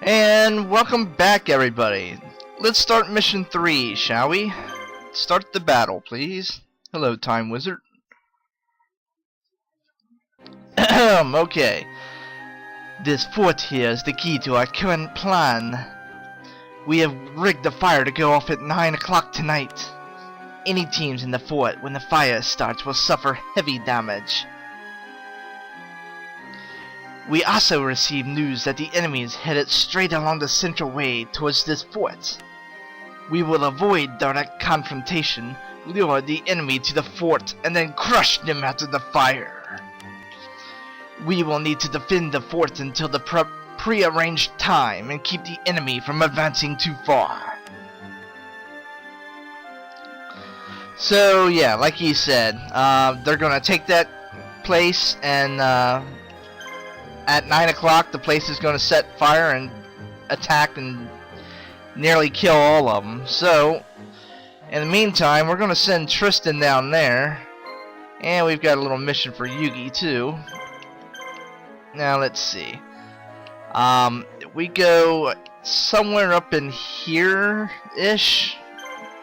And welcome back, everybody. Let's start mission 3, shall we? Start the battle, please. Hello, Time Wizard. Okay. This fort here is the key to our current plan. We have rigged the fire to go off at 9 o'clock tonight. Any teams in the fort when the fire starts will suffer heavy damage. We also received news that the enemy is headed straight along the central way towards this fort. We will avoid direct confrontation, lure the enemy to the fort, and then crush them after the fire. We will need to defend the fort until the pre-arranged time and keep the enemy from advancing too far. So yeah, like he said, they're gonna take that place, and at 9 o'clock the place is gonna set fire and attack and nearly kill all of them. So in the meantime, we're gonna send Tristan down there, and we've got a little mission for Yugi too. Now let's see. We go somewhere up in here-ish.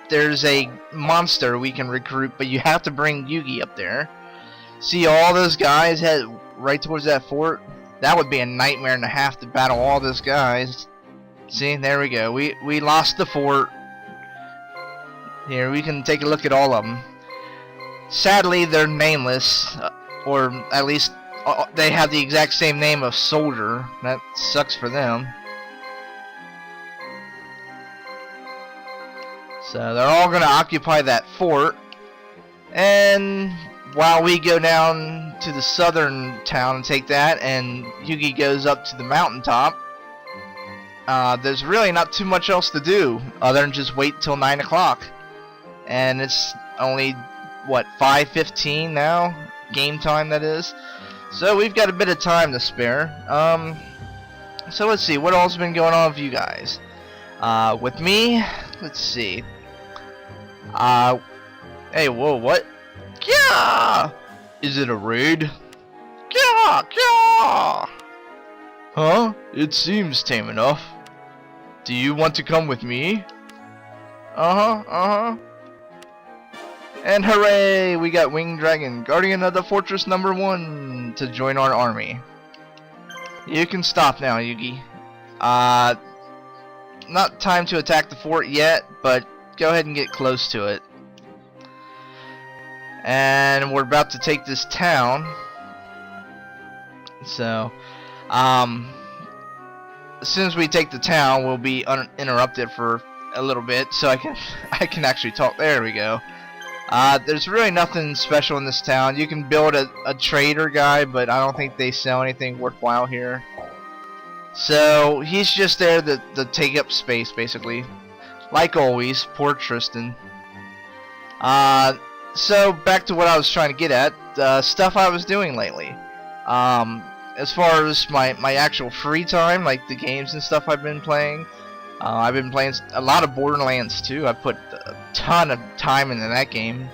There's a monster we can recruit, but you have to bring Yugi up there. See all those guys head right towards that fort? That would be a nightmare and a half to battle all those guys. See, there we go. We lost the fort. Here, we can take a look at all of them. Sadly, they're nameless, or at least they have the exact same name of Soldier. That sucks for them. So they're all going to occupy that fort, and while we go down to the southern town and take that, and Yugi goes up to the mountaintop, there's really not too much else to do other than just wait till 9 o'clock. And it's only, what, 5:15 now? Game time, that is. So we've got a bit of time to spare. So let's see, what else has been going on with you guys? With me, let's see. Hey, whoa, what? Yeah! Is it a raid? Yeah, yeah! Huh? It seems tame enough. Do you want to come with me? And hooray! We got Winged Dragon, Guardian of the Fortress #1, to join our army. You can stop now, Yugi. Not time to attack the fort yet, but go ahead and get close to it. And we're about to take this town. So, as soon as we take the town, we'll be uninterrupted for a little bit, so I can actually talk. There we go. There's really nothing special in this town. You can build a trader guy, but I don't think they sell anything worthwhile here. So he's just there to take up space, basically. Like always, poor Tristan. So back to what I was trying to get at, stuff I was doing lately. As far as my actual free time, like the games and stuff I've been playing, I've been playing a lot of Borderlands 2. I put a ton of time into that game.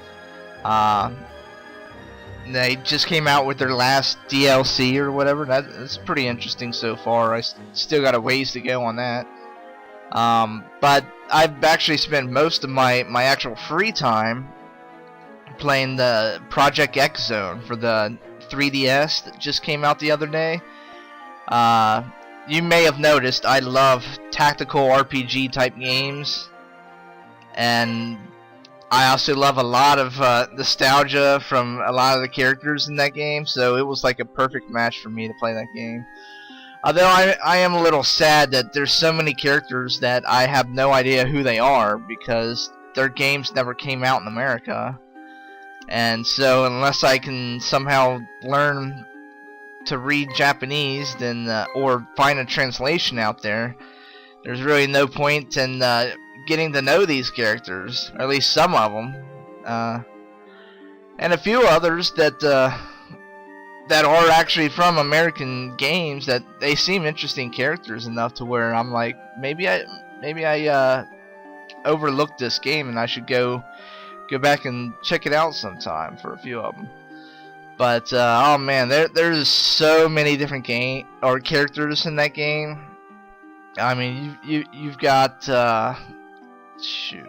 They just came out with their last DLC or whatever. That's pretty interesting so far. I still got a ways to go on that. But I've actually spent most of my actual free time playing the Project X Zone for the 3DS that just came out the other day. You may have noticed I love tactical RPG type games, and I also love a lot of nostalgia from a lot of the characters in that game, so it was like a perfect match for me to play that game. Although I am a little sad that there's so many characters that I have no idea who they are because their games never came out in America. And so unless I can somehow learn to read Japanese, then or find a translation out there, there's really no point in getting to know these characters, or at least some of them, and a few others that are actually from American games that they seem interesting characters enough to where I'm like, maybe I overlooked this game and I should go back and check it out sometime for a few of them. But oh man, there's so many different characters in that game. I mean, you've got shoot,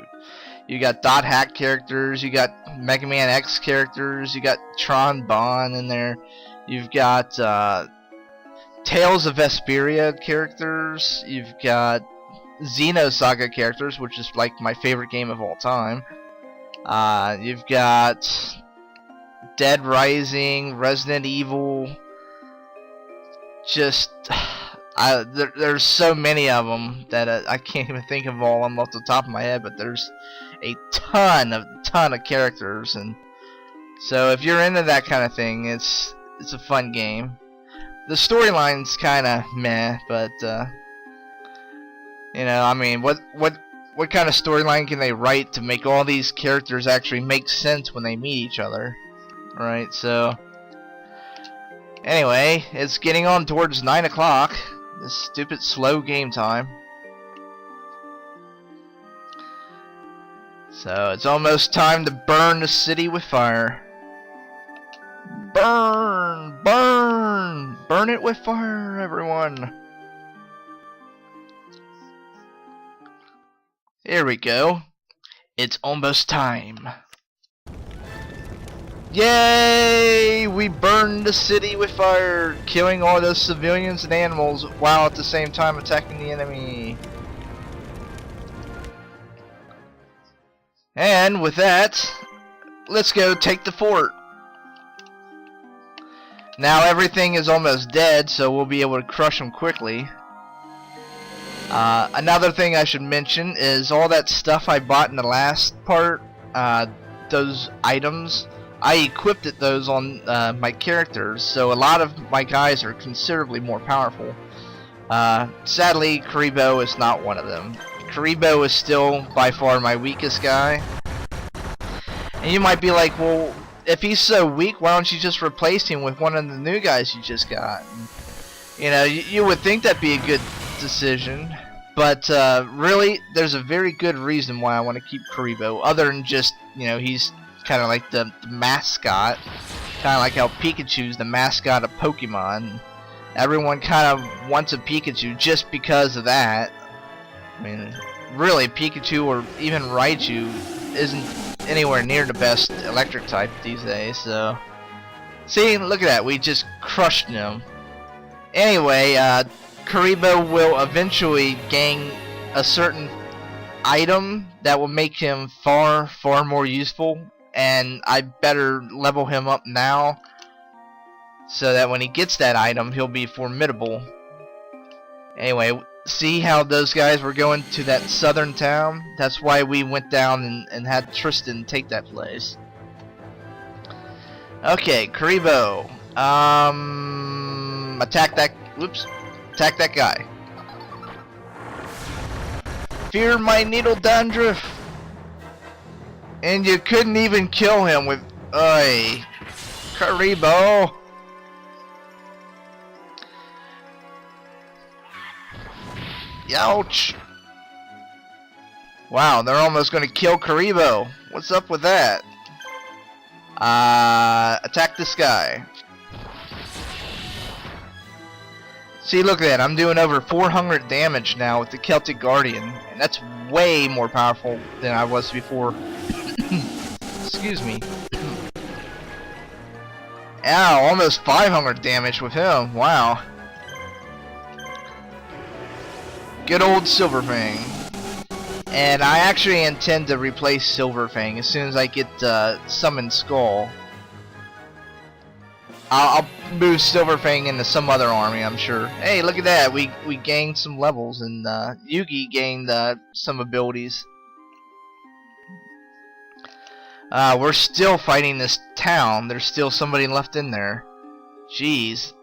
you got Dot Hack characters, you got Mega Man X characters, you got Tron Bonne in there, you've got Tales of Vesperia characters, you've got Xenosaga characters, which is like my favorite game of all time. You've got Dead Rising, Resident Evil. Just there's so many of them that I can't even think of all of them off the top of my head. But there's a ton of characters, and so if you're into that kind of thing, it's a fun game. The storyline's kind of meh, but you know, I mean, what kind of storyline can they write to make all these characters actually make sense when they meet each other? Right, so anyway, it's getting on towards 9 o'clock. This stupid slow game time. So it's almost time to burn the city with fire. Burn! Burn! Burn it with fire, everyone! Here we go. It's almost time. Yay! We burned the city with fire, killing all those civilians and animals while at the same time attacking the enemy. And with that, let's go take the fort. Now everything is almost dead, so we'll be able to crush them quickly. Another thing I should mention is all that stuff I bought in the last part, those items, I equipped those on my characters, so a lot of my guys are considerably more powerful. Sadly, Kuribo is not one of them. Kuribo is still by far my weakest guy. And you might be like, well, if he's so weak, why don't you just replace him with one of the new guys you just got? And, you know, you would think that'd be a good decision, but really, there's a very good reason why I want to keep Kuribo, other than just, you know, he's kind of like the mascot, kind of like how Pikachu's the mascot of Pokemon. Everyone kind of wants a Pikachu just because of that. I mean, really, Pikachu or even Raichu isn't anywhere near the best electric type these days, so... See, look at that, we just crushed him. Anyway, Kuribo will eventually gain a certain item that will make him far more useful, and I better level him up now so that when he gets that item, he'll be formidable. Anyway, see how those guys were going to that southern town? That's why we went down and had Tristan take that place. Okay, Kuribo. Attack that. Whoops. Attack that guy. Fear my needle dandruff. And you couldn't even kill him with. Oi. Kuribo. Ouch. Wow, they're almost going to kill Kuribo. What's up with that? Attack this guy. See, look at that. I'm doing over 400 damage now with the Celtic Guardian. And that's way more powerful than I was before. Excuse me. Ow, almost 500 damage with him. Wow. Good old Silverfang. And I actually intend to replace Silverfang as soon as I get Summon Skull. I'll move Silverfang into some other army, I'm sure. Hey, look at that. We gained some levels, and Yugi gained some abilities. We're still fighting this town. There's still somebody left in there. Jeez.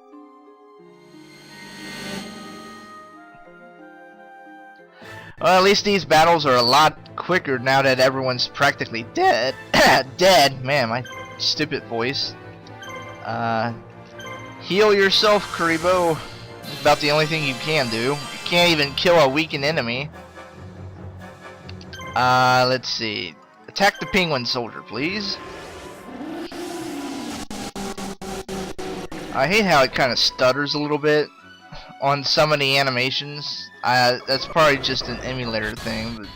Well, at least these battles are a lot quicker now that everyone's practically dead. Dead? Man, my stupid voice. Heal yourself, Kuribo. It's about the only thing you can do. You can't even kill a weakened enemy. Let's see. Attack the penguin soldier, please. I hate how it kind of stutters a little bit on some of the animations. That's probably just an emulator thing, but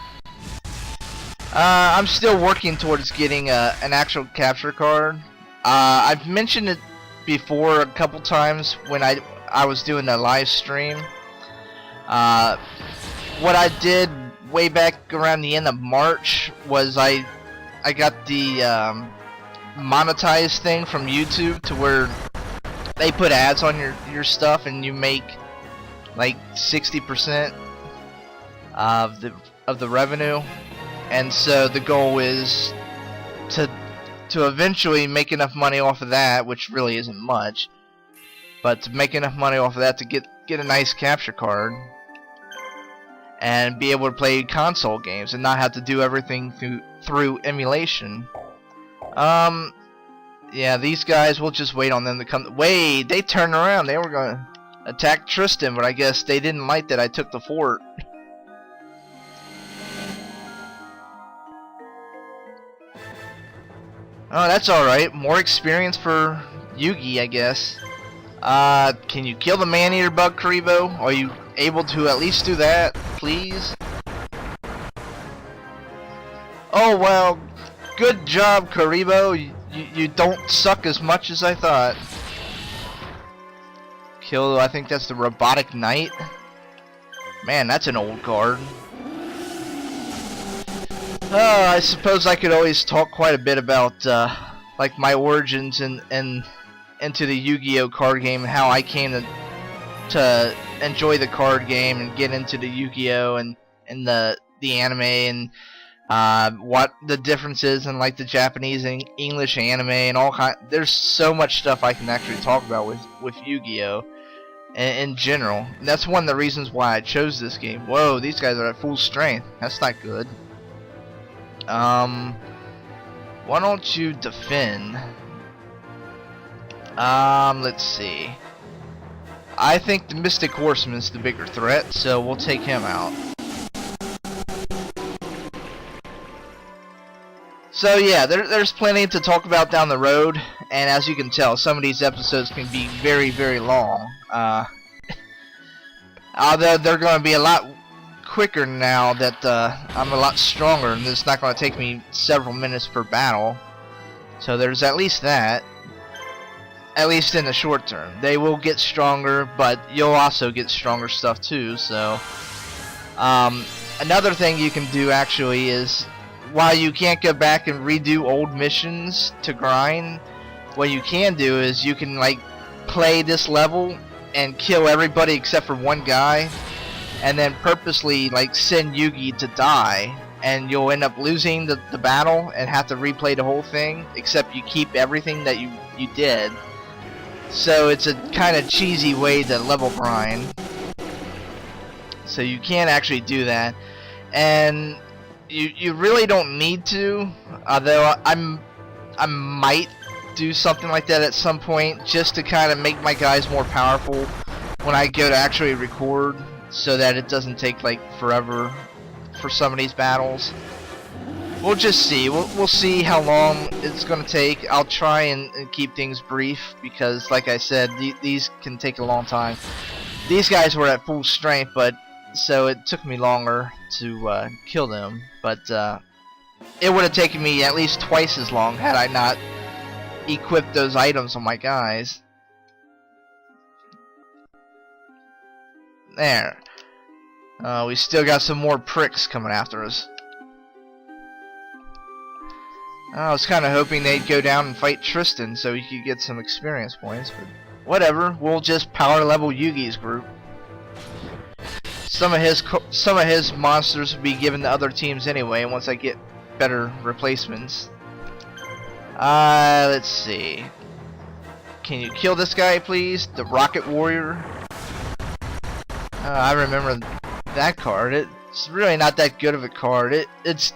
I'm still working towards getting an actual capture card. I've mentioned it before a couple times when I was doing a live stream. What I did way back around the end of March was I got the monetized thing from YouTube to where they put ads on your stuff and you make like 60% of the revenue. And so the goal is to eventually make enough money off of that, which really isn't much, but to make enough money off of that to get a nice capture card and be able to play console games and not have to do everything through emulation. Yeah, these guys, we'll just wait on them to come. Wait, they turned around. They were going to attack Tristan, but I guess they didn't like that I took the fort. Oh, that's alright. More experience for Yugi, I guess. Can you kill the man-eater bug, Karibo? Are you able to at least do that, please? Oh, well, good job, Karibo. You don't suck as much as I thought. Kill, I think that's the Robotic Knight. Man, that's an old card. I suppose I could always talk quite a bit about like my origins and into the Yu-Gi-Oh card game and how I came to enjoy the card game and get into the Yu-Gi-Oh and the anime and what the difference is in like the Japanese and English anime and all kind. There's so much stuff I can actually talk about with Yu-Gi-Oh in general. And that's one of the reasons why I chose this game. Whoa, these guys are at full strength. That's not good. Why don't you defend? Let's see. I think the Mystic Horseman is the bigger threat, so we'll take him out. So yeah, there's plenty to talk about down the road, and as you can tell, some of these episodes can be very, very long. Although they're going to be a lot quicker now that I'm a lot stronger, and it's not going to take me several minutes per battle. So there's at least that. At least in the short term. They will get stronger, but you'll also get stronger stuff too. So another thing you can do actually is, while you can't go back and redo old missions to grind, what you can do is you can like play this level and kill everybody except for one guy, and then purposely like send Yugi to die, and you'll end up losing the battle and have to replay the whole thing, except you keep everything that you did. So it's a kind of cheesy way to level grind. So you can actually do that, and you really don't need to. Although I might do something like that at some point, just to kind of make my guys more powerful when I go to actually record, so that it doesn't take like forever for some of these battles. We'll just see. We'll see how long it's going to take. I'll try and keep things brief, because like I said, these can take a long time. These guys were at full strength, but so it took me longer to kill them. But it would have taken me at least twice as long had I not equipped those items on my guys. There. We still got some more pricks coming after us. I was kind of hoping they'd go down and fight Tristan so he could get some experience points, but whatever. We'll just power level Yugi's group. Some of his monsters will be given to other teams anyway once I get better replacements. Let's see. Can you kill this guy, please? The Rocket Warrior. I remember that card. It's really not that good of a card. It's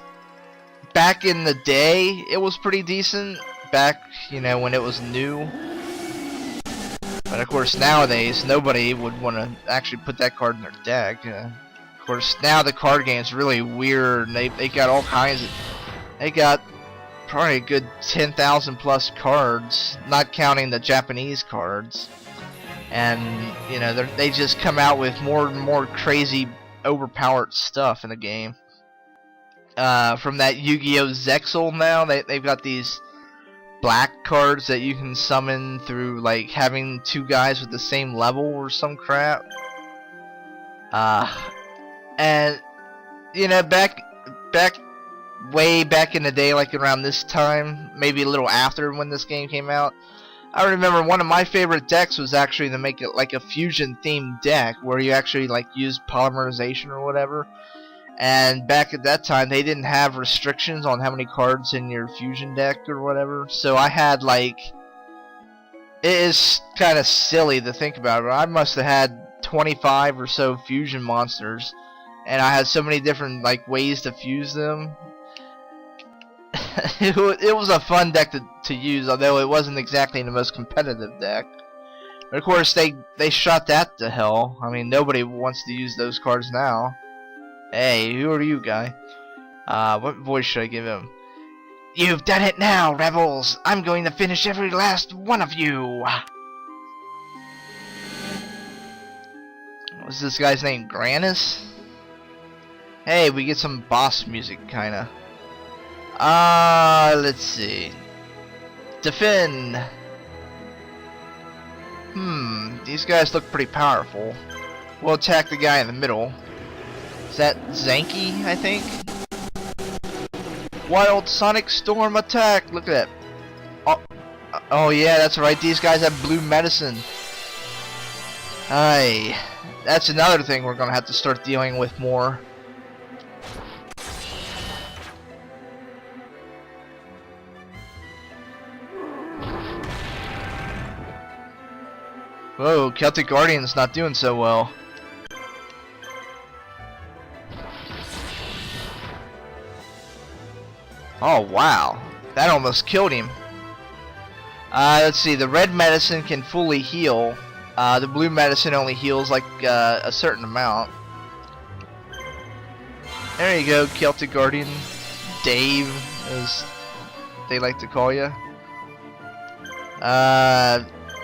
back in the day, it was pretty decent. Back, you know, when it was new. But of course, nowadays, nobody would want to actually put that card in their deck. Of course, now the card game's really weird, and they got all kinds of... They got probably a good 10,000 plus cards, not counting the Japanese cards. and you know they just come out with more and more crazy, overpowered stuff in the game. From that Yu-Gi-Oh! Zexal now, they've got these black cards that you can summon through like having two guys with the same level or some crap. And you know, way back in the day, like around this time, maybe a little after when this game came out, I remember one of my favorite decks was actually to make it like a fusion themed deck where you actually like use polymerization or whatever. And back at that time, they didn't have restrictions on how many cards in your fusion deck or whatever. So I had like, it is kind of silly to think about it, but I must have had 25 or so fusion monsters, and I had so many different like ways to fuse them. It was a fun deck to use, although it wasn't exactly the most competitive deck. But of course, they shot that to hell. I mean, nobody wants to use those cards now. Hey, who are you, guy? What voice should I give him? You've done it now, rebels! I'm going to finish every last one of you! What's this guy's name? Granis? Hey, we get some boss music, kinda. Let's see. Defend! These guys look pretty powerful. We'll attack the guy in the middle. Is that Zanky, I think? Wild Sonic Storm attack! Look at that. Oh yeah, that's right. These guys have blue medicine. Aye. That's another thing we're gonna have to start dealing with more. Whoa, Celtic Guardian's not doing so well. Oh wow, that almost killed him. Let's see, the red medicine can fully heal. The blue medicine only heals like a certain amount. There you go, Celtic Guardian. Dave, as they like to call you.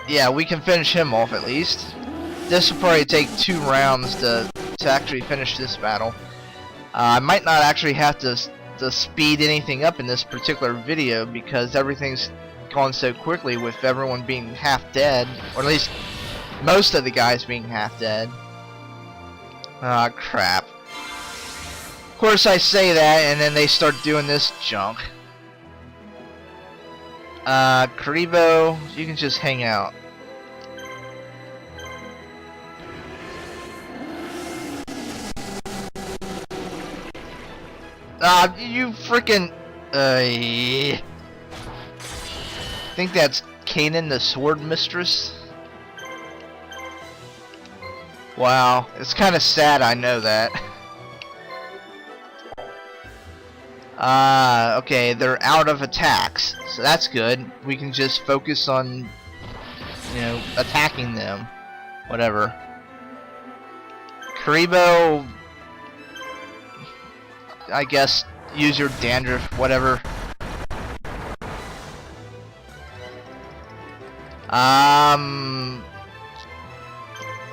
Yeah, we can finish him off at least. This will probably take 2 rounds to actually finish this battle. I might not actually have to speed anything up in this particular video because everything's gone so quickly with everyone being half dead, or at least most of the guys being half dead. Ah, crap. Of course I say that and then they start doing this junk. Karibo, you can just hang out. You freaking... I think that's Kanan the Sword Mistress. Wow, it's kind of sad, I know that. Okay, they're out of attacks, so that's good. We can just focus on, you know, attacking them. Whatever. Karibo, I guess, use your dandruff, whatever.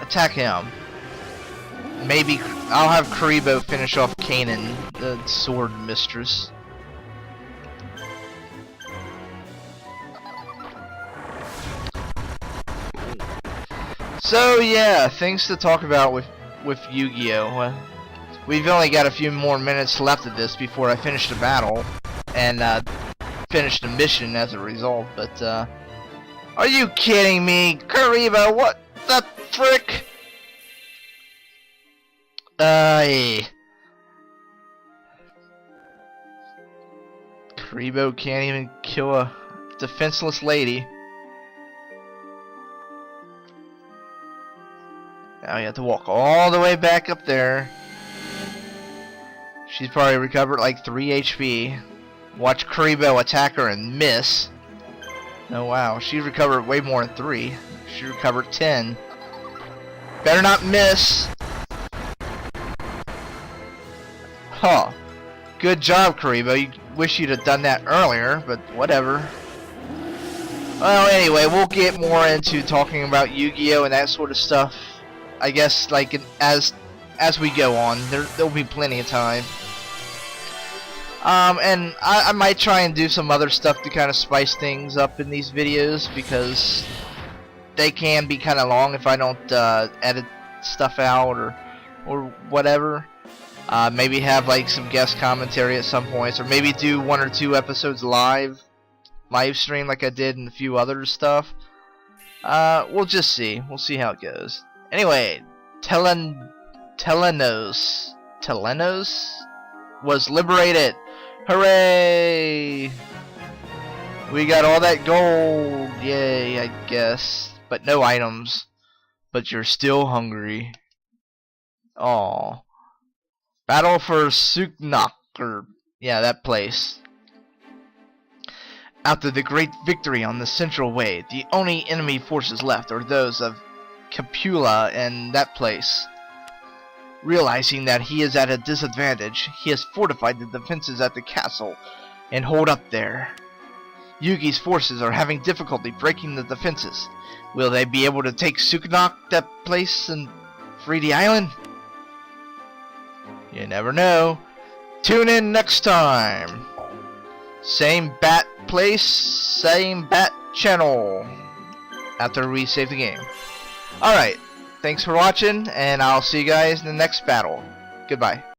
Attack him. Maybe I'll have Karibo finish off Kanan, the Sword Mistress. So yeah, things to talk about with Yu-Gi-Oh! We've only got a few more minutes left of this before I finish the battle and finish the mission as a result. But are you kidding me, Karibo? What the frick? Karibo can't even kill a defenseless lady. Now you have to walk all the way back up there. She's probably recovered like 3 HP. Watch Karibo attack her and miss. Oh wow, she recovered way more than 3. She recovered 10. Better not miss. Huh. Good job, Karibo. You wish you'd have done that earlier, but whatever. Well, anyway, we'll get more into talking about Yu-Gi-Oh and that sort of stuff. I guess like as we go on, there'll be plenty of time. And I might try and do some other stuff to kind of spice things up in these videos, because they can be kind of long if I don't edit stuff out or whatever. Maybe have like some guest commentary at some points, or maybe do 1 or 2 episodes live stream like I did in a few other stuff. We'll just see. We'll see how it goes. Anyway, Telenos was liberated. Hooray! We got all that gold. Yay, I guess. But no items. But you're still hungry. Aww. Battle for Suknak, or yeah, that place. After the great victory on the Central Way, the only enemy forces left are those of Capula and that place. Realizing that he is at a disadvantage, he has fortified the defenses at the castle and hold up there. Yugi's forces are having difficulty breaking the defenses. Will they be able to take Suknak, that place, and free the island? You never know. Tune in next time. Same bat place, same bat channel. After we save the game. Alright, thanks for watching, and I'll see you guys in the next battle. Goodbye.